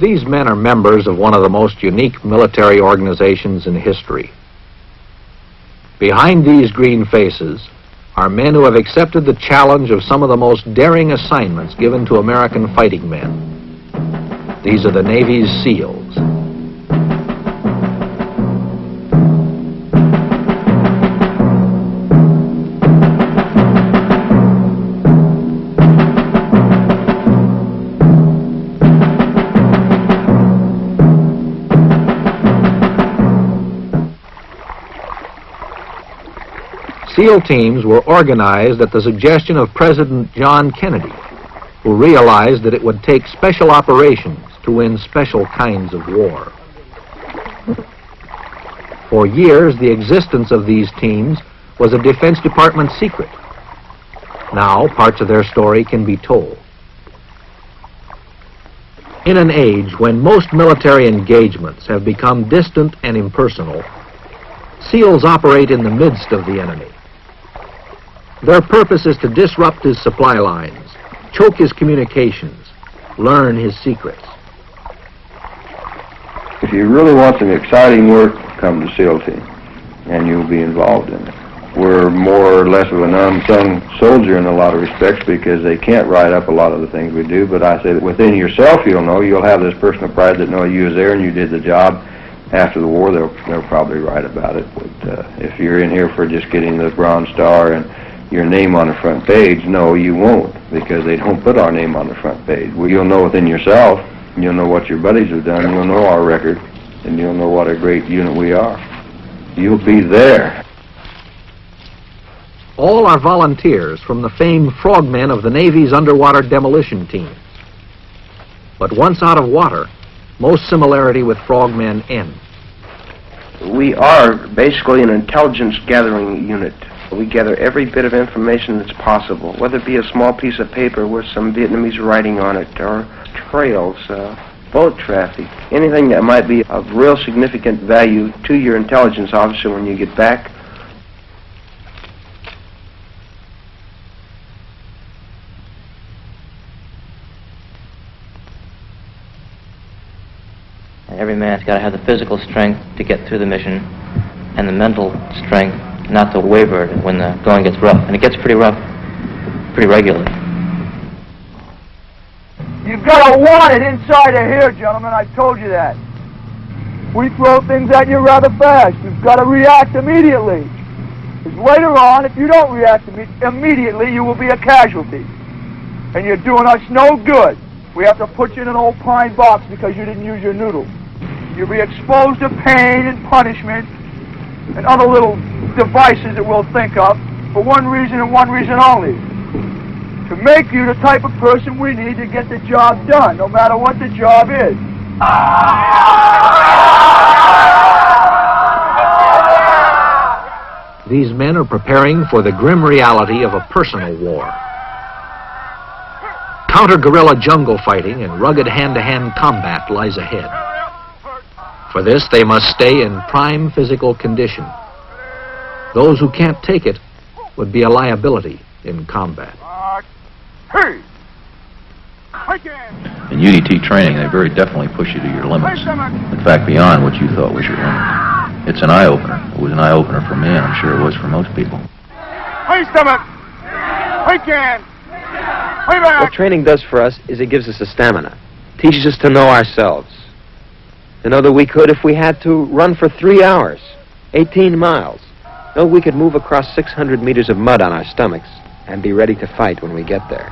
These men are members of one of the most unique military organizations in history. Behind these green faces are men who have accepted the challenge of some of the most daring assignments given to American fighting men. These are the Navy's SEALs. SEAL teams were organized at the suggestion of President John Kennedy, who realized that it would take special operations to win special kinds of war. For years, the existence of these teams was a Defense Department secret. Now, parts of their story can be told. In an age when most military engagements have become distant and impersonal, SEALs operate in the midst of the enemy. Their purpose is to disrupt his supply lines, choke his communications, learn his secrets. If you really want some exciting work, come to SEAL team, and you'll be involved in it. We're more or less of an unsung soldier in a lot of respects because they can't write up a lot of the things we do, but I say that within yourself you'll have this personal pride that you was there and you did the job. After the war, they'll probably write about it. But if you're in here for just getting the Bronze Star and your name on the front page, no, you won't, because they don't put our name on the front page. Well, you'll know within yourself, you'll know what your buddies have done, you'll know our record, and you'll know what a great unit we are. You'll be there. All are volunteers from the famed frogmen of the Navy's underwater demolition team. But once out of water, most similarity with frogmen ends. We are basically an intelligence gathering unit. We gather every bit of information that's possible, whether it be a small piece of paper with some Vietnamese writing on it, or trails, boat traffic, anything that might be of real significant value to your intelligence officer when you get back. Every man's got to have the physical strength to get through the mission and the mental strength not to waver when the going gets rough. And it gets pretty rough pretty regularly. You've got to want it inside of here, gentlemen. I told you that. We throw things at you rather fast. You've got to react immediately. Because later on, if you don't react immediately, you will be a casualty. And you're doing us no good. We have to put you in an old pine box because you didn't use your noodle. You'll be exposed to pain and punishment and other little devices that we'll think of for one reason and one reason only. To make you the type of person we need to get the job done, no matter what the job is. These men are preparing for the grim reality of a personal war. Counter-guerrilla jungle fighting and rugged hand-to-hand combat lies ahead. For this, they must stay in prime physical condition. Those who can't take it would be a liability in combat. In UDT training, they very definitely push you to your limits. In fact, beyond what you thought was your limit. It's an eye-opener. It was an eye-opener for me, and I'm sure it was for most people. What training does for us is it gives us a stamina. Teaches us to know ourselves. To know that we could, if we had to, run for 3 hours, 18 miles. Know we could move across 600 meters of mud on our stomachs and be ready to fight when we get there.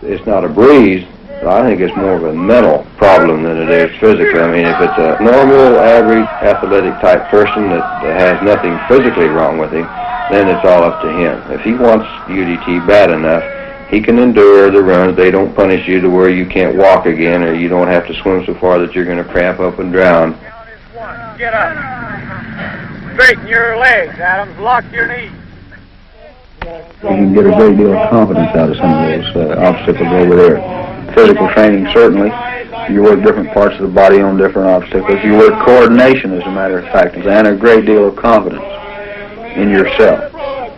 It's not a breeze. I think it's more of a mental problem than it is physical. I mean, if it's a normal, average, athletic type person that has nothing physically wrong with him, then it's all up to him. If he wants UDT bad enough, he can endure the runs. They don't punish you to where you can't walk again, or you don't have to swim so far that you're going to cramp up and drown. Get up. Straighten your legs, Adams. Lock your knees. You can get a great deal of confidence out of some of those obstacles over there. Physical training, certainly. You work different parts of the body on different obstacles. You work coordination, as a matter of fact, and a great deal of confidence in yourself.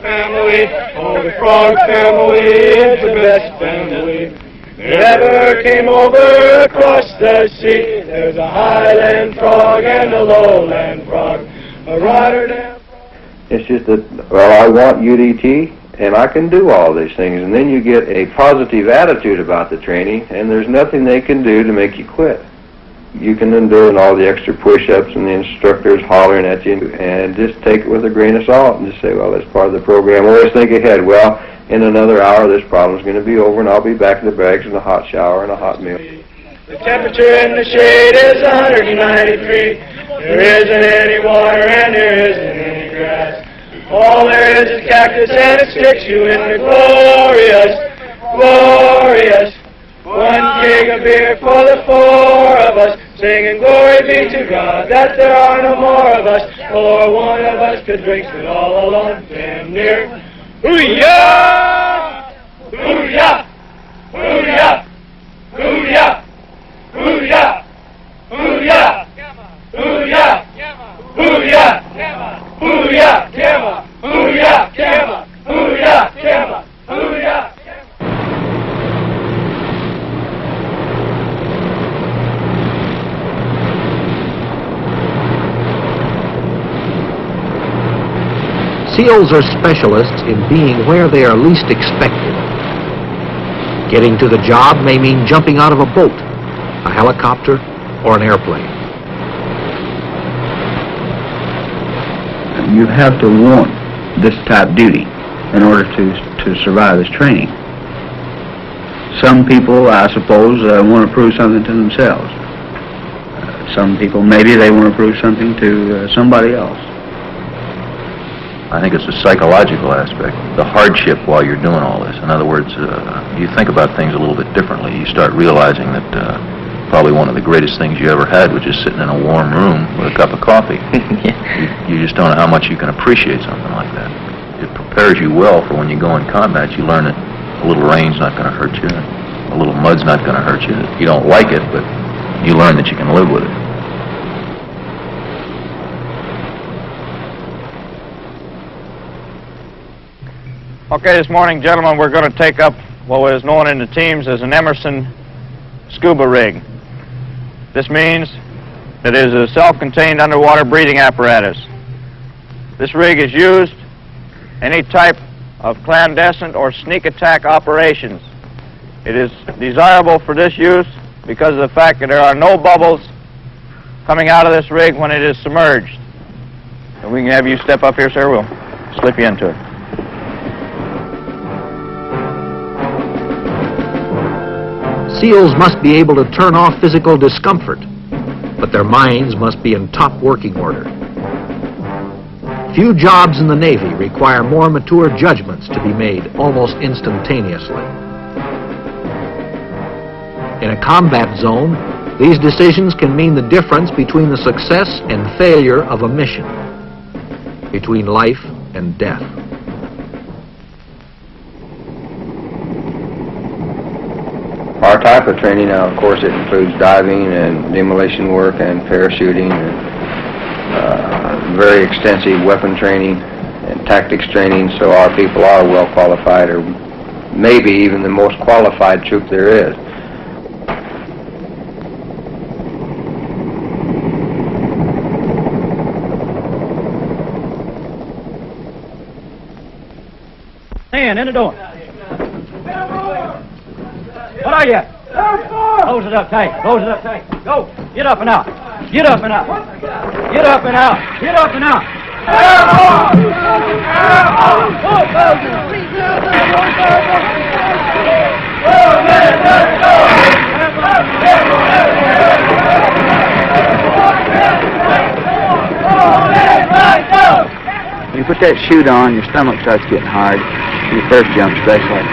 Family, oh, the Frog family is the best family that ever came over across the sea. There's a highland frog and a lowland frog, a Rotterdam frog. It's just that, well, I want UDT, and I can do all these things. And then you get a positive attitude about the training, and there's nothing they can do to make you quit. You can endure all the extra push-ups and the instructors hollering at you, and just take it with a grain of salt and just say, well, that's part of the program. Always think ahead. Well, in another hour, this problem's going to be over, and I'll be back in the bags in a hot shower and a hot meal. The temperature in the shade is 193. There isn't any water and there isn't any grass. All there is cactus and it sticks you in the glorious, glorious. 1 keg of beer for the 4 of us, singing glory be to God that there are no more of us, for one of us could drink it all alone and near. Hoo-yah! Hoo-yah! Hoo-yah! Hoo-yah! Hoo-yah! Hoo-yah! Hoo-yah! Hoo-yah! Hoo-yah! Kama! Hoo-yah! Kama! Hoo-yah! Kama! Hoo-yah! SEALs are specialists in being where they are least expected. Getting to the job may mean jumping out of a boat, a helicopter, or an airplane. You have to want this type duty in order to survive this training. Some people, I suppose, want to prove something to themselves. Some people, maybe they want to prove something to somebody else. I think it's a psychological aspect, the hardship while you're doing all this. In other words, you think about things a little bit differently. You start realizing that probably one of the greatest things you ever had was just sitting in a warm room with a cup of coffee. You just don't know how much you can appreciate something like that. It prepares you well for when you go in combat. You learn that a little rain's not going to hurt you, a little mud's not going to hurt you. You don't like it, but you learn that you can live with it. Okay, this morning, gentlemen, we're going to take up what is known in the teams as an Emerson scuba rig. This means that it is a self-contained underwater breathing apparatus. This rig is used any type of clandestine or sneak attack operations. It is desirable for this use because of the fact that there are no bubbles coming out of this rig when it is submerged. And we can have you step up here, sir. We'll slip you into it. SEALs must be able to turn off physical discomfort, but their minds must be in top working order. Few jobs in the Navy require more mature judgments to be made almost instantaneously. In a combat zone, these decisions can mean the difference between the success and failure of a mission, between life and death. Our type of training now, of course, it includes diving and demolition work and parachuting and very extensive weapon training and tactics training, so our people are well qualified, or maybe even the most qualified troop there is. Hand in the door. What are you? Close it up tight. Close it up tight. Go. Get up and out. Get up and out. Get up and out. Get up and out. When you put that chute on, your stomach starts getting hard. Your first jump especially.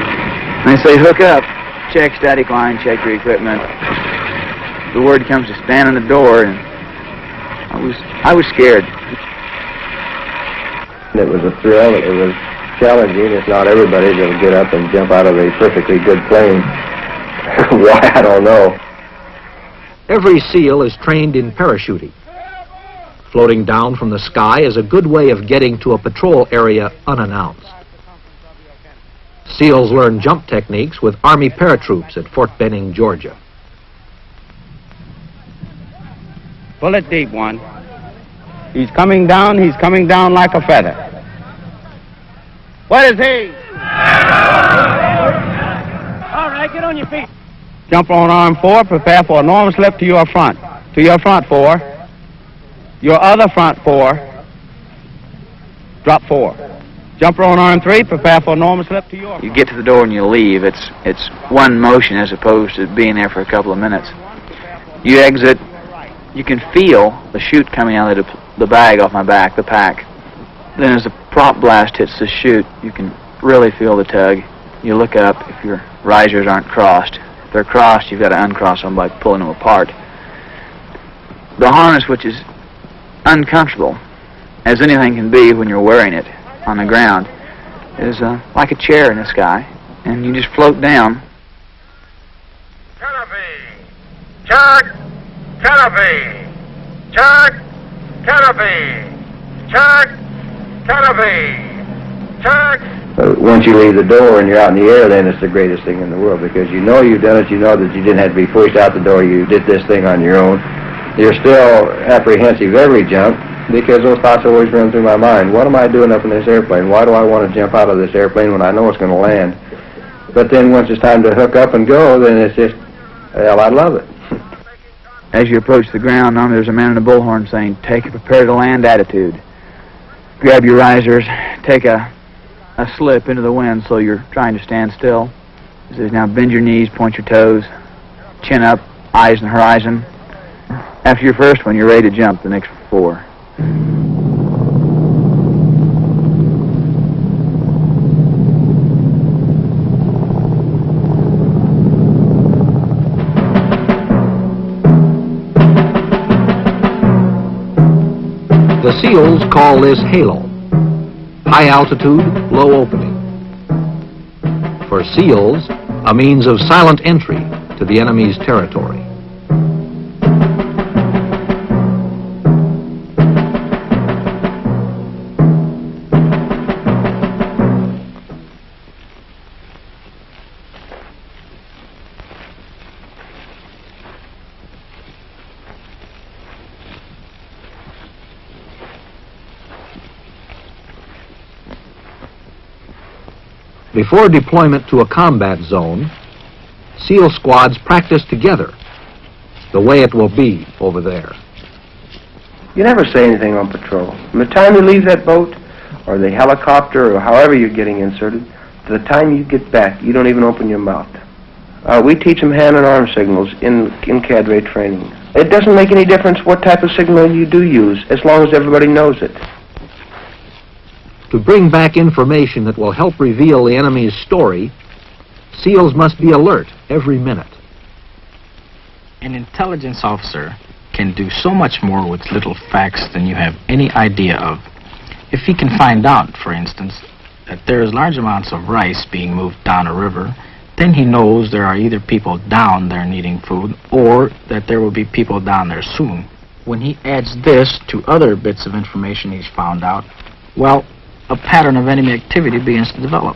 And they say hook up. Check static line, check your equipment. The word comes to stand on the door, and I was scared. It was a thrill, it was challenging. It's not everybody that'll get up and jump out of a perfectly good plane. Why, I don't know. Every SEAL is trained in parachuting. Floating down from the sky is a good way of getting to a patrol area unannounced. SEALs learn jump techniques with Army paratroops at Fort Benning, Georgia. Pull it deep, one. He's coming down like a feather. What is he? All right, get on your feet. Jump on arm 4, prepare for enormous lift to your front. To your front 4. Your other front 4. Drop 4. Jumper on arm 3, prepare for enormous lift to your front. You get to the door and you leave. It's one motion as opposed to being there for a couple of minutes. You exit, you can feel the chute coming out of the bag off my back, the pack. Then as the prop blast hits the chute, you can really feel the tug. You look up if your risers aren't crossed. If they're crossed, you've got to uncross them by pulling them apart. The harness, which is uncomfortable, as anything can be when you're wearing it on the ground, is like a chair in the sky, and you just float down. Canopy! Check! Canopy! Check! Canopy! Check! Canopy! Check! But once you leave the door and you're out in the air, then it's the greatest thing in the world, because you know you've done it, you know that you didn't have to be pushed out the door, you did this thing on your own. You're still apprehensive every jump, because those thoughts always run through my mind. What am I doing up in this airplane? Why do I want to jump out of this airplane when I know it's going to land? But then once it's time to hook up and go, then it's just, well, I love it. As you approach the ground, there's a man in a bullhorn saying, take a prepare-to-land attitude. Grab your risers, take a slip into the wind so you're trying to stand still. He says, now bend your knees, point your toes, chin up, eyes on the horizon. After your first one, you're ready to jump the next 4. The SEALs call this HALO, high altitude, low opening. For SEALs, a means of silent entry to the enemy's territory. Before deployment to a combat zone, SEAL squads practice together the way it will be over there. You never say anything on patrol. From the time you leave that boat, or the helicopter, or however you're getting inserted, to the time you get back, you don't even open your mouth. We teach them hand and arm signals in cadre training. It doesn't make any difference what type of signal you do use, as long as everybody knows it. To bring back information that will help reveal the enemy's story, SEALs must be alert every minute. An intelligence officer can do so much more with little facts than you have any idea of. If he can find out, for instance, that there is large amounts of rice being moved down a river, then he knows there are either people down there needing food or that there will be people down there soon. When he adds this to other bits of information he's found out, well, a pattern of enemy activity begins to develop.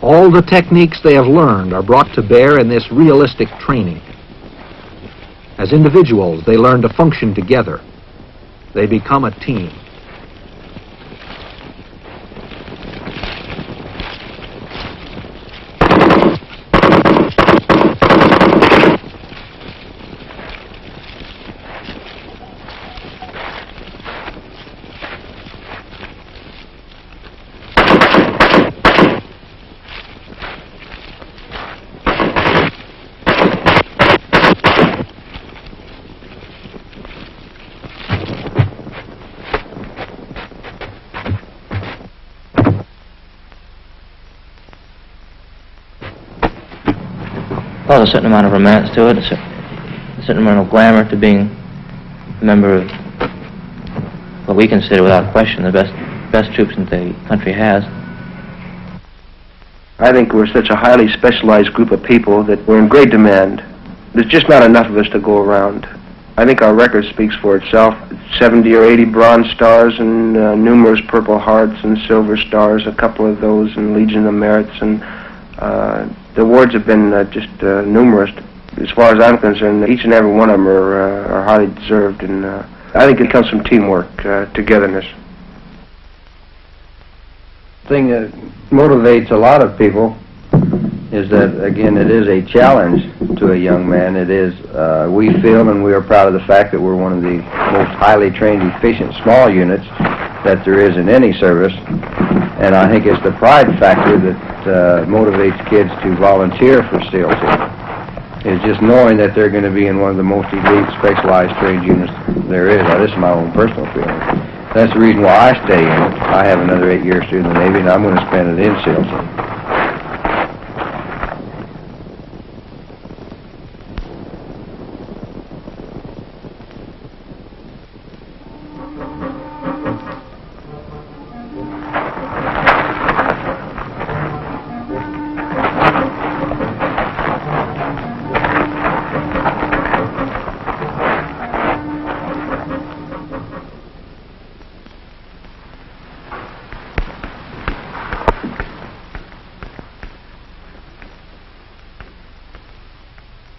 All the techniques they have learned are brought to bear in this realistic training. As individuals, they learn to function together. They become a team. Well, there's a certain amount of romance to it, a certain amount of glamour to being a member of what we consider, without question, the best troops that the country has. I think we're such a highly specialized group of people that we're in great demand. There's just not enough of us to go around. I think our record speaks for itself. 70 or 80 Bronze Stars and numerous Purple Hearts and Silver Stars, a couple of those, and Legion of Merits, and the awards have been just numerous. As far as I'm concerned, each and every one of them are highly deserved, and I think it comes from teamwork, togetherness. The thing that motivates a lot of people is that, again, it is a challenge to a young man. It is, we feel, and we are proud of the fact that we're one of the most highly trained, efficient, small units that there is in any service. And I think it's the pride factor that motivates kids to volunteer for SEAL Team. It's just knowing that they're going to be in one of the most elite, specialized trained units there is. Now, this is my own personal feeling. That's the reason why I stay in it. I have another 8 years through the Navy, and I'm going to spend it in SEAL Team.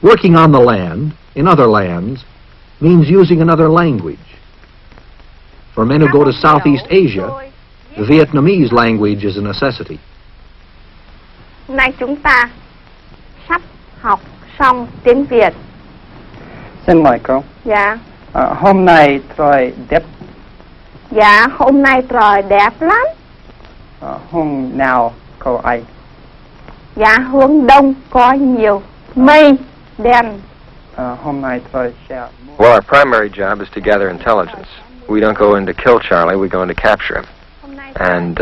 Working on the land, in other lands, means using another language. For men who go to Southeast Asia, the Vietnamese language is a necessity. Nay chúng ta sắp học xong tiếng Việt. Xin mời cô. Dạ. Hôm nay trời đẹp. Dạ, hôm nay trời đẹp lắm. Hôm nào cô ấy? Dạ, hướng đông có nhiều mây đen. Hôm nay trời sẽ... Well, our primary job is to gather intelligence. We don't go in to kill Charlie, we go in to capture him. And,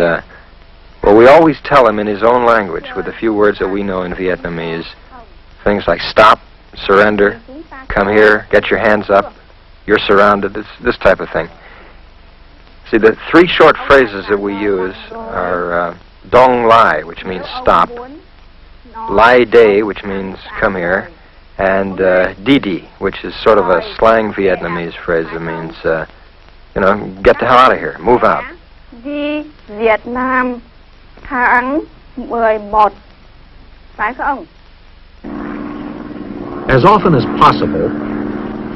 well, we always tell him in his own language, with a few words that we know in Vietnamese, things like stop, surrender, come here, get your hands up, you're surrounded, this type of thing. See, the three short phrases that we use are Dong Lai, which means stop, Lai Day, which means come here, and Didi, which is sort of a slang Vietnamese phrase that means, you know, get the hell out of here, move out. Đi Việt Nam tháng 11, phải không? As often as possible,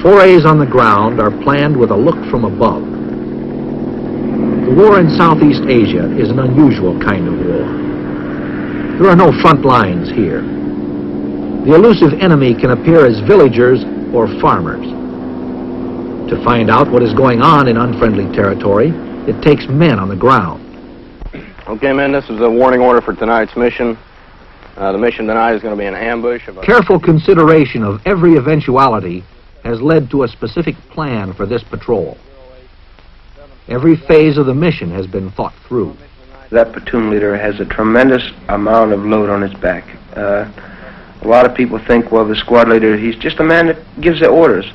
forays on the ground are planned with a look from above. The war in Southeast Asia is an unusual kind of war. There are no front lines here. The elusive enemy can appear as villagers or farmers. To find out what is going on in unfriendly territory, it takes men on the ground. Okay, men, this is a warning order for tonight's mission. The mission tonight is going to be an ambush. Careful consideration of every eventuality has led to a specific plan for this patrol. Every phase of the mission has been thought through. That platoon leader has a tremendous amount of load on his back. A lot of people think, well, the squad leader, he's just a man that gives the orders.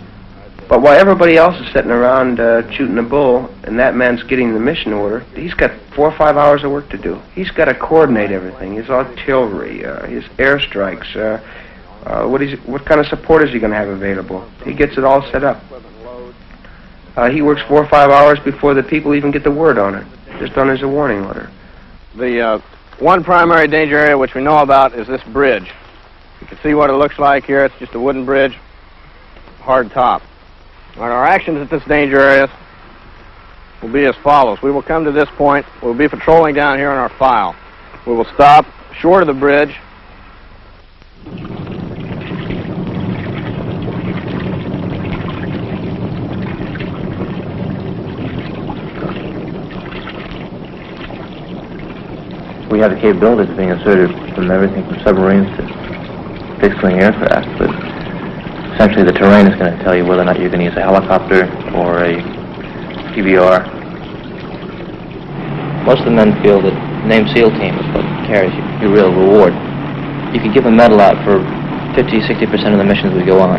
But while everybody else is sitting around shooting a bull, and that man's getting the mission order, he's got 4 or 5 hours of work to do. He's got to coordinate everything, his artillery, his airstrikes, what kind of support is he going to have available. He gets it all set up. He works 4 or 5 hours before the people even get the word on it, just on his warning order. The one primary danger area which we know about is this bridge. You can see what it looks like here. It's just a wooden bridge, hard top. All right, our actions at this danger area will be as follows. We will come to this point. We'll be patrolling down here in our file. We will stop short of the bridge. We have the capabilities of being inserted from everything from submarines to fixed-wing aircraft, but essentially the terrain is going to tell you whether or not you're going to use a helicopter or a PBR. Most of the men feel that name SEAL Team is what carries your real reward. You could give a medal out for 50-60% of the missions we go on.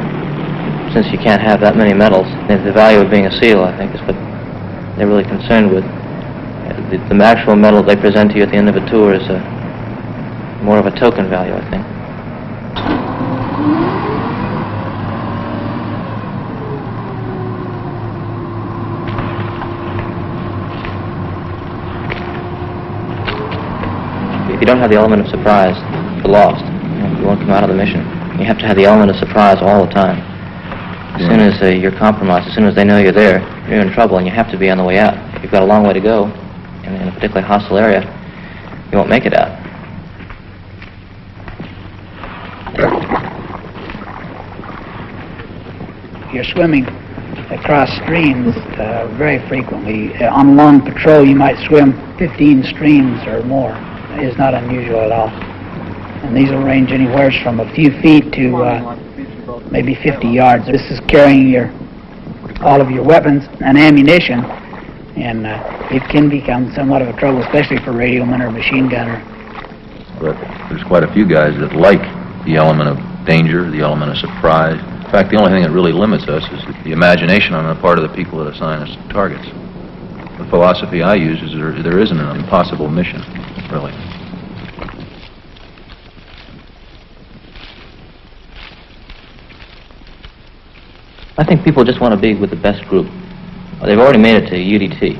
Since you can't have that many medals, and the value of being a SEAL, I think, is what they're really concerned with. The actual medal they present to you at the end of a tour is more of a token value, I think. don't have the element of surprise, you're lost. You won't come out of the mission. You have to have the element of surprise all the time. As soon as you're compromised, as soon as they know you're there, you're in trouble, and you have to be on the way out. If you've got a long way to go in a particularly hostile area, you won't make it out. You're swimming across streams very frequently. On long patrol, you might swim 15 streams or more. It's not unusual at all. And these will range anywhere from a few feet to maybe 50 yards. This is carrying all of your weapons and ammunition, and it can become somewhat of a trouble, especially for radioman or machine gunner. But there's quite a few guys that like the element of danger, the element of surprise. In fact, the only thing that really limits us is the imagination on the part of the people that assign us targets. The philosophy I use is there isn't an impossible mission, really. I think people just want to be with the best group. They've already made it to UDT,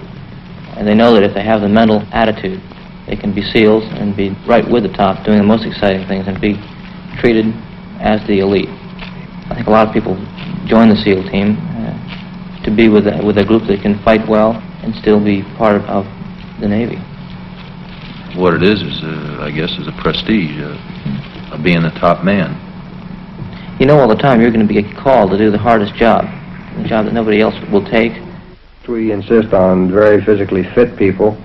and they know that if they have the mental attitude, they can be SEALs and be right with the top, doing the most exciting things, and be treated as the elite. I think a lot of people join the SEAL team to be with a group that can fight well and still be part of the Navy. What it is I guess, is a prestige of being the top man. You know all the time you're going to be called to do the hardest job, the job that nobody else will take. We insist on very physically fit people,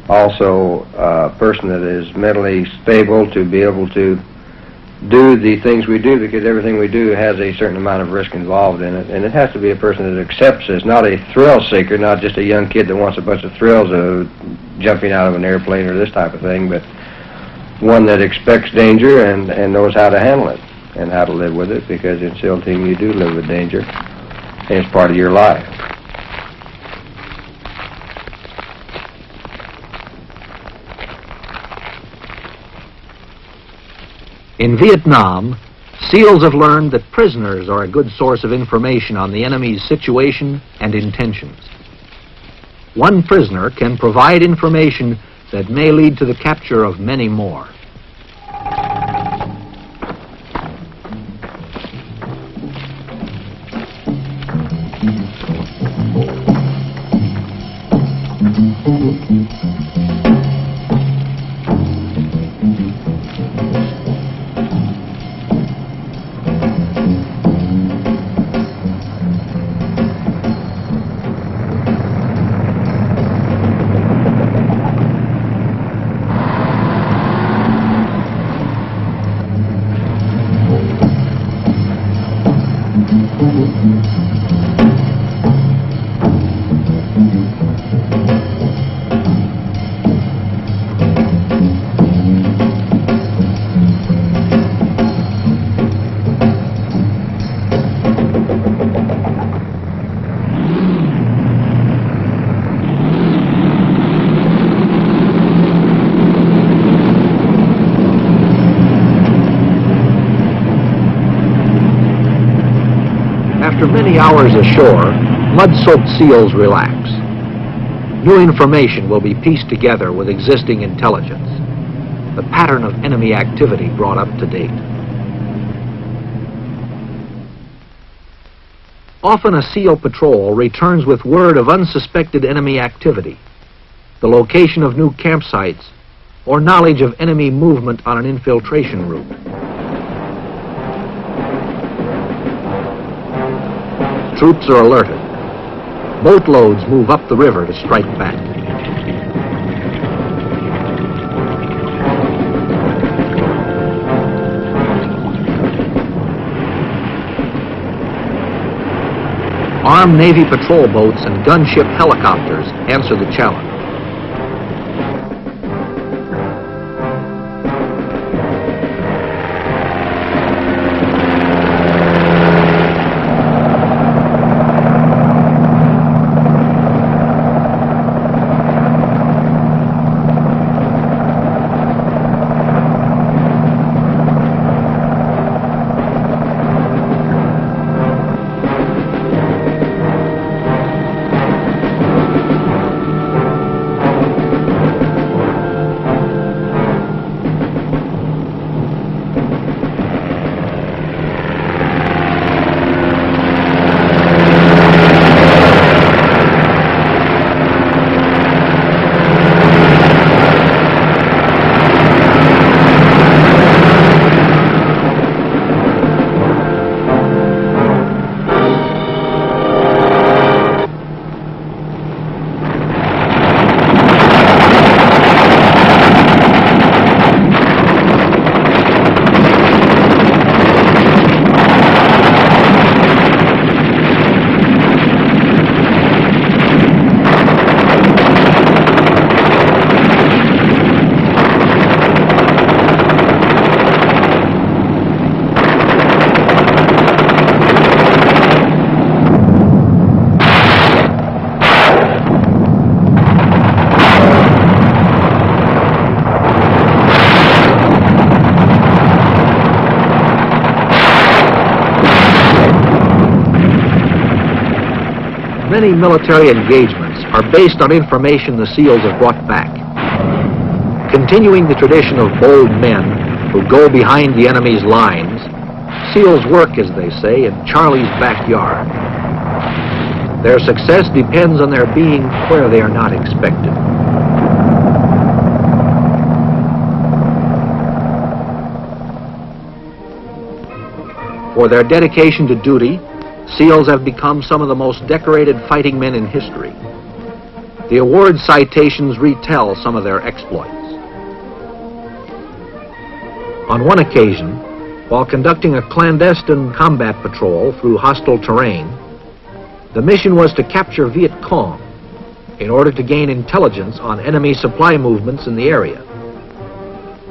also a person that is mentally stable to be able to do the things we do, because everything we do has a certain amount of risk involved in it, and it has to be a person that accepts this, not a thrill seeker, not just a young kid that wants a bunch of thrills of jumping out of an airplane or this type of thing, but one that expects danger and knows how to handle it and how to live with it, because in SEAL team you do live with danger, and it's part of your life. In Vietnam, SEALs have learned that prisoners are a good source of information on the enemy's situation and intentions. One prisoner can provide information that may lead to the capture of many more. After many hours ashore, mud-soaked SEALs relax. New information will be pieced together with existing intelligence, the pattern of enemy activity brought up to date. Often a SEAL patrol returns with word of unsuspected enemy activity, the location of new campsites, or knowledge of enemy movement on an infiltration route. Troops are alerted. Boatloads move up the river to strike back. Armed Navy patrol boats and gunship helicopters answer the challenge. Many military engagements are based on information the SEALs have brought back. Continuing the tradition of bold men who go behind the enemy's lines, SEALs work, as they say, in Charlie's backyard. Their success depends on their being where they are not expected. For their dedication to duty, SEALs have become some of the most decorated fighting men in history. The award citations retell some of their exploits. On one occasion, while conducting a clandestine combat patrol through hostile terrain, the mission was to capture Viet Cong in order to gain intelligence on enemy supply movements in the area.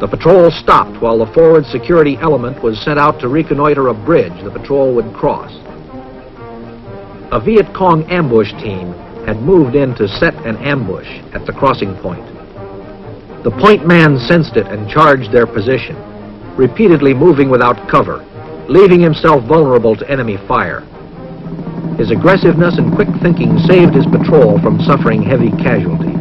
The patrol stopped while the forward security element was sent out to reconnoiter a bridge the patrol would cross. A Viet Cong ambush team had moved in to set an ambush at the crossing point. The point man sensed it and charged their position, repeatedly moving without cover, leaving himself vulnerable to enemy fire. His aggressiveness and quick thinking saved his patrol from suffering heavy casualties.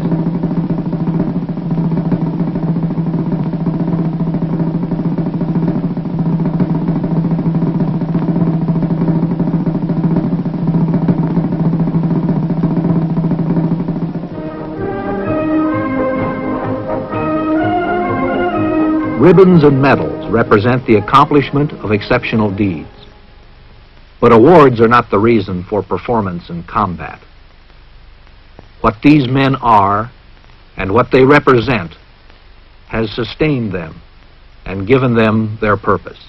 Ribbons and medals represent the accomplishment of exceptional deeds. But awards are not the reason for performance in combat. What these men are and what they represent has sustained them and given them their purpose.